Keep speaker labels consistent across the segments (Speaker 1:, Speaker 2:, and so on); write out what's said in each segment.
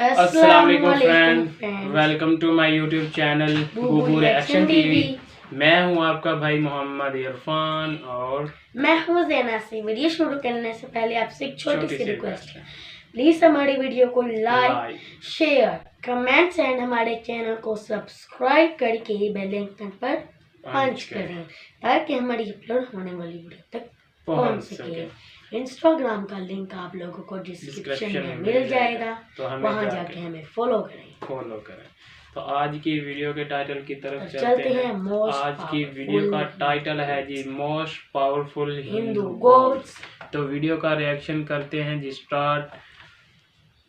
Speaker 1: अस्सलाम वालेकुम friend, welcome to my YouTube channel बूबू रिएक्शन टीवी। मैं हूं आपका भाई मोहम्मद इरफान और
Speaker 2: मैं हूं ज़ैना से। वीडियो शुरू करने से पहले आपसे एक छोटी सी रिक्वेस्ट है, प्लीज़ हमारी वीडियो को लाइक, शेयर, कमेंट्स एंड हमारे चैनल को सब्सक्राइब करके बेल आइकन पर पंच करें ताकि हमारी अपलोड होने वाली वीडियो तक पहुंच सके। इंस्टाग्राम का लिंक आप लोगों को डिस्क्रिप्शन में मिल जाएगा, तो वहां जाके हमें फॉलो करें।
Speaker 1: तो आज की वीडियो के टाइटल की तरफ चलते हैं। आज की वीडियो का टाइटल है जी मोस्ट पावरफुल हिंदू गॉड्स। तो वीडियो का रिएक्शन करते हैं जी। Start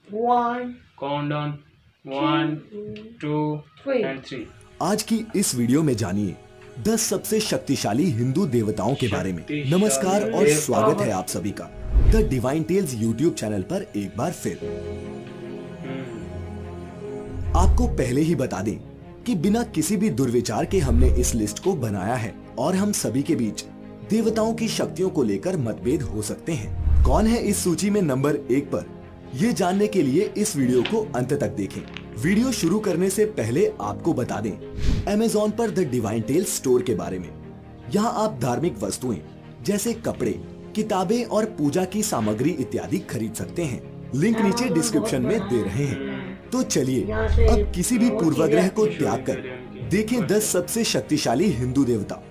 Speaker 2: 1
Speaker 1: countdown 1 2 and 3।
Speaker 3: आज की इस वीडियो में जानिए 10 सबसे शक्तिशाली हिंदू देवताओं के बारे में। नमस्कार और स्वागत है आप सभी का the divine tales YouTube channel पर एक बार फिर। आपको पहले ही बता दें कि बिना किसी भी दुर्विचार के हमने इस लिस्ट को बनाया है और हम सभी के बीच देवताओं की शक्तियों को लेकर मतभेद हो सकते हैं। कौन है इस सूची में नंबर 1 पर, ये जानने के लिए इस वीडियो को अंत तक देखें। वीडियो शुरू करने से पहले आपको बता दें Amazon पर द डिवाइन टेल्स स्टोर के बारे में। यहाँ आप धार्मिक वस्तुएं जैसे कपड़े, किताबें और पूजा की सामग्री इत्यादि खरीद सकते हैं। लिंक नीचे डिस्क्रिप्शन में दे रहे हैं। तो चलिए अब किसी भी पूर्वाग्रह को त्याग कर देखें 10 सबसे शक्तिशाली हिंदू देवता।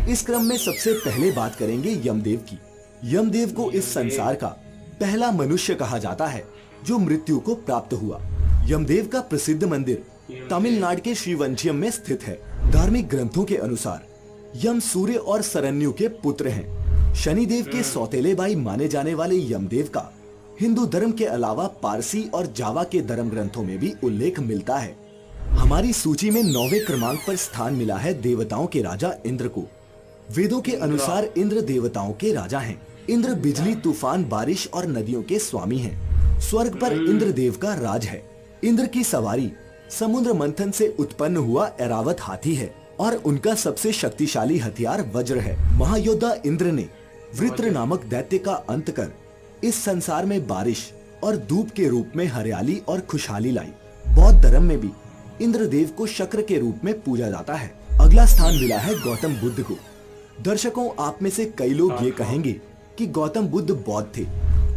Speaker 3: इस क्रम में सबसे पहले बात करेंगे यमदेव की। यमदेव को इस संसार का पहला मनुष्य कहा जाता है जो मृत्यु को प्राप्त हुआ। यमदेव का प्रसिद्ध मंदिर तमिलनाडु के श्रीवंशियम में स्थित है। धार्मिक ग्रंथों के अनुसार यम सूर्य और सरन्यु के पुत्र हैं। शनिदेव के सौतेले भाई माने जाने वाले यमदेव का हिंदू धर्म के अलावा पारसी और जावा के धर्म ग्रंथों में भी उल्लेख मिलता है। हमारी सूची में 9वें क्रमांक पर स्थान मिला है देवताओं के राजा इंद्र को। वेदों के अनुसार इंद्र देवताओं के राजा हैं। इंद्र बिजली, तूफान, बारिश और नदियों के स्वामी हैं। स्वर्ग पर इंद्रदेव का राज है। इंद्र की सवारी समुद्र मंथन से उत्पन्न हुआ ऐरावत हाथी है और उनका सबसे शक्तिशाली हथियार वज्र है। महायोद्धा इंद्र ने वृत्र नामक दैत्य का अंत कर इस संसार में बारिश और धूप के रूप में हरियाली और खुशहाली लाई। बौद्ध धर्म में भी इंद्रदेव को शक्र के रूप में पूजा जाता है। अगला स्थान मिला है गौतम बुद्ध को। दर्शकों, आप में से कई लोग ये कहेंगे कि गौतम बुद्ध बौद्ध थे,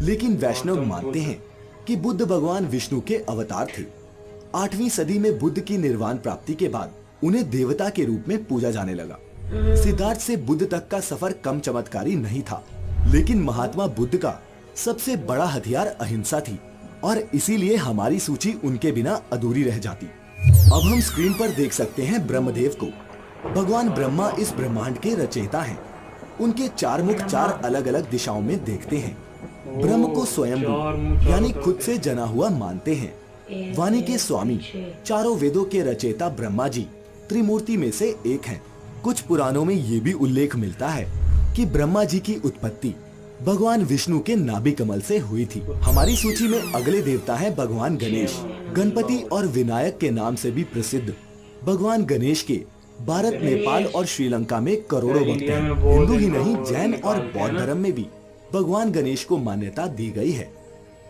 Speaker 3: लेकिन वैष्णव मानते हैं कि बुद्ध भगवान विष्णु के अवतार थे। 8वीं सदी में बुद्ध की निर्वाण प्राप्ति के बाद उन्हें देवता के रूप में पूजा जाने लगा। सिद्धार्थ से बुद्ध तक का सफर कम चमत्कारी नहीं था, लेकिन महात्मा बुद्ध का सबसे बड़ा हथियार अहिंसा थी और इसीलिए हमारी सूची उनके बिना अधूरी रह जाती। अब हम स्क्रीन पर देख सकते हैं ब्रह्मदेव को। भगवान ब्रह्मा इस ब्रह्मांड के रचयिता हैं। उनके 4 मुख 4 अलग अलग दिशाओं में देखते हैं। ब्रह्म को स्वयंभू यानी खुद से जना हुआ मानते हैं। वाणी के स्वामी, चारों वेदों के रचयिता ब्रह्मा जी त्रिमूर्ति में से एक हैं। कुछ पुराणों में ये भी उल्लेख मिलता है कि ब्रह्मा जी की उत्पत्ति भगवान विष्णु के नाभि कमल से हुई थी। हमारी सूची में अगले देवता है भगवान गणेश। गणपति और विनायक के नाम से भी प्रसिद्ध भगवान गणेश के भारत, नेपाल और श्रीलंका में करोड़ों भक्त हैं। हिंदू ही नहीं, जैन और बौद्ध धर्म में भी भगवान गणेश को मान्यता दी गई है।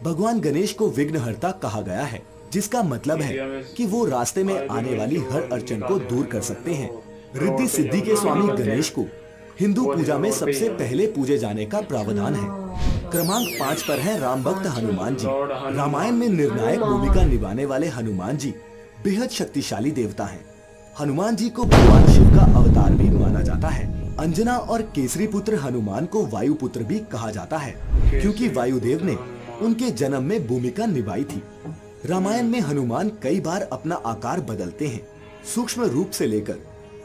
Speaker 3: भगवान गणेश को विघ्नहर्ता कहा गया है, जिसका मतलब है कि वो रास्ते में आने वाली हर अड़चन को दूर कर सकते हैं। रिद्धि सिद्धि के स्वामी गणेश को हिंदू पूजा में सबसे पहले पूजे जाने का प्रावधान है। क्रमांक 5 पर है राम भक्त हनुमान जी। रामायण में निर्णायक भूमिका निभाने वाले हनुमान जी बेहद शक्तिशाली देवता हैं। हनुमान जी को भगवान शिव का अवतार भी माना जाता है। अंजना और केसरी पुत्र हनुमान को वायु पुत्र भी कहा जाता है, क्योंकि वायुदेव ने उनके जन्म में भूमिका निभाई थी। रामायण में हनुमान कई बार अपना आकार बदलते हैं। सूक्ष्म रूप से लेकर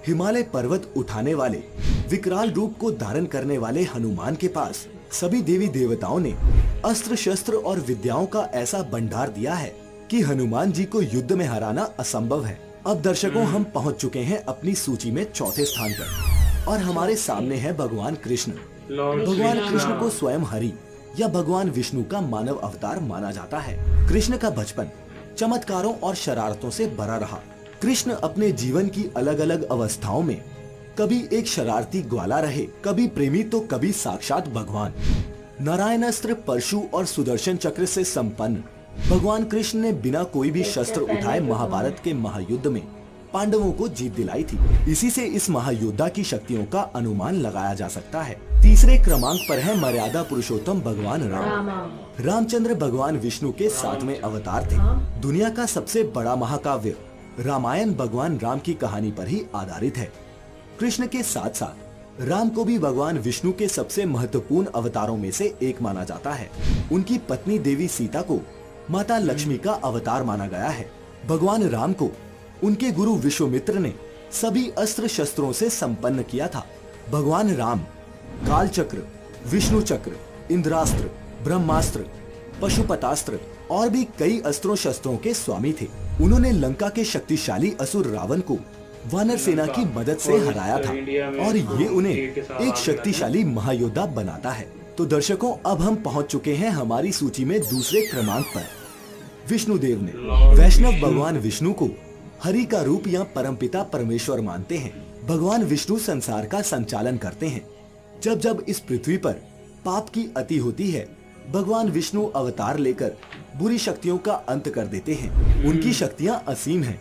Speaker 3: हिमालय पर्वत उठाने वाले विकराल रूप को धारण करने वाले हनुमान के पास सभी देवी देवताओं ने अस्त्र शस्त्र और विद्याओं का ऐसा भंडार दिया है कि हनुमान जी को युद्ध में हराना असंभव है। अब दर्शकों, हम पहुंच चुके हैं अपनी सूची में 4थे स्थान पर और हमारे सामने है भगवान कृष्ण। भगवान कृष्ण को स्वयं हरि या भगवान विष्णु का मानव अवतार माना जाता है। कृष्ण का बचपन चमत्कारों और शरारतों से भरा रहा। कृष्ण अपने जीवन की अलग अलग अवस्थाओं में कभी एक शरारती ग्वाला रहे, कभी प्रेमी तो कभी साक्षात भगवान। नारायणास्त्र, परशु और सुदर्शन चक्र से संपन्न भगवान कृष्ण ने बिना कोई भी शस्त्र उठाए महाभारत के महायुद्ध में पांडवों को जीत दिलाई थी। इसी से इस महायोद्धा की शक्तियों का अनुमान लगाया जा सकता है। तीसरे क्रमांक पर है मर्यादा पुरुषोत्तम भगवान राम। रामचंद्र भगवान विष्णु के 7वें अवतार थे। दुनिया का सबसे बड़ा महाकाव्य रामायण भगवान राम की कहानी पर ही आधारित है। कृष्ण के साथ साथ राम को भी भगवान विष्णु के सबसे महत्वपूर्ण अवतारों में से एक माना जाता है। उनकी पत्नी देवी सीता को माता लक्ष्मी का अवतार माना गया है। भगवान राम को उनके गुरु विश्वामित्र ने सभी अस्त्र शस्त्रों से संपन्न किया था। भगवान राम काल चक्र, विष्णु चक्र, इंद्रास्त्र, ब्रह्मास्त्र, पशुपतास्त्र और भी कई अस्त्रों शस्त्रों के स्वामी थे। उन्होंने लंका के शक्तिशाली असुर रावण को वानर सेना की मदद से हराया था और ये उन्हें एक शक्तिशाली महायोद्धा बनाता है। तो दर्शकों, अब हम पहुंच चुके हैं हमारी सूची में दूसरे क्रमांक पर। विष्णुदेव ने वैष्णव भगवान विष्णु को हरि का रूप या परमपिता परमेश्वर मानते हैं। भगवान विष्णु संसार का संचालन करते हैं। जब जब इस पृथ्वी पर पाप की अति होती है, भगवान विष्णु अवतार लेकर बुरी शक्तियों का अंत कर देते हैं। उनकी शक्तियां असीम हैं,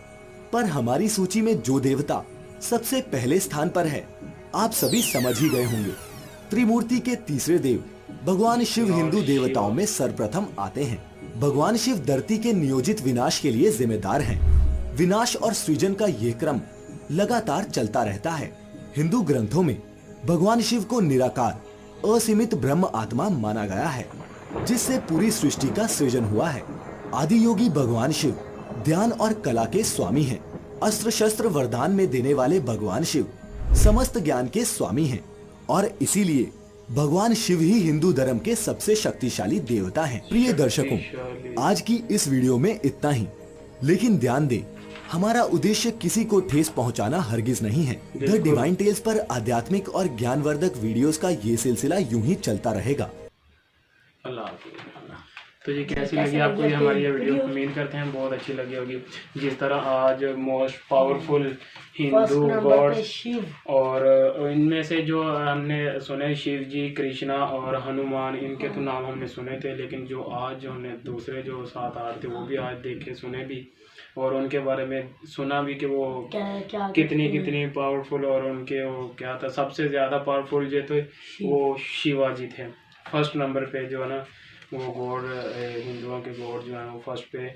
Speaker 3: पर हमारी सूची में जो देवता सबसे पहले स्थान पर है, आप सभी समझ ही गए होंगे। त्रिमूर्ति के तीसरे देव भगवान शिव हिंदू देवताओं में सर्वप्रथम आते हैं। भगवान शिव धरती के नियोजित विनाश के लिए जिम्मेदार हैं। विनाश और सृजन का ये क्रम लगातार चलता रहता है। हिंदू ग्रंथों में भगवान शिव को निराकार, असीमित ब्रह्म आत्मा माना गया है, जिससे पूरी सृष्टि का सृजन हुआ है। आदि योगी भगवान शिव ध्यान और कला के स्वामी हैं। अस्त्र शस्त्र वरदान में देने वाले भगवान शिव समस्त ज्ञान के स्वामी हैं और इसीलिए भगवान शिव ही हिंदू धर्म के सबसे शक्तिशाली देवता हैं। प्रिय दर्शकों, आज की इस वीडियो में इतना ही, लेकिन ध्यान दें, हमारा उद्देश्य किसी को ठेस पहुंचाना हरगिज नहीं है। द डिवाइन टेल्स पर आध्यात्मिक और ज्ञानवर्धक वीडियोस का ये सिलसिला यूं ही चलता रहेगा।
Speaker 1: अल्लाह हाफ़िज़। तो ये कैसी लगी आपको ये हमारी ये वीडियो? उम्मीद करते हैं बहुत अच्छी लगी होगी। जिस तरह आज मोस्ट पावरफुल हिंदू गॉड्स और इनमें से जो हमने सुने, शिव जी, कृष्णा और हनुमान, इनके तो नाम हमने सुने थे, लेकिन जो आज जो हमने दूसरे जो 7-8 थे वो भी आज देखे, सुने भी और उनके बारे में सुना भी कि वो कितनी पावरफुल और उनके वो क्या था, सबसे ज़्यादा पावरफुल जो थे वो शिवाजी थे। फर्स्ट नंबर पे जो है ना वो गॉड, हिंदुओं के गॉड जो है वो फर्स्ट पे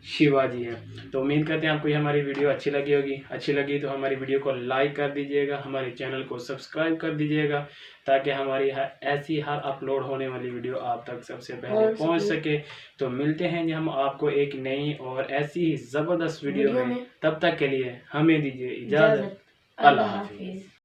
Speaker 1: शिवाजी है। तो उम्मीद करते हैं आपको ये हमारी वीडियो अच्छी लगी होगी। अच्छी लगी तो हमारी वीडियो को लाइक कर दीजिएगा, हमारे चैनल को सब्सक्राइब कर दीजिएगा, ताकि हमारी ऐसी हर अपलोड होने वाली वीडियो आप तक सबसे पहले पहुंच सके। तो मिलते हैं हम आपको एक नई और ऐसी ही ज़बरदस्त वीडियो में। तब तक के लिए हमें दीजिए इजाज़त। अल्लाह हाफ़िज़।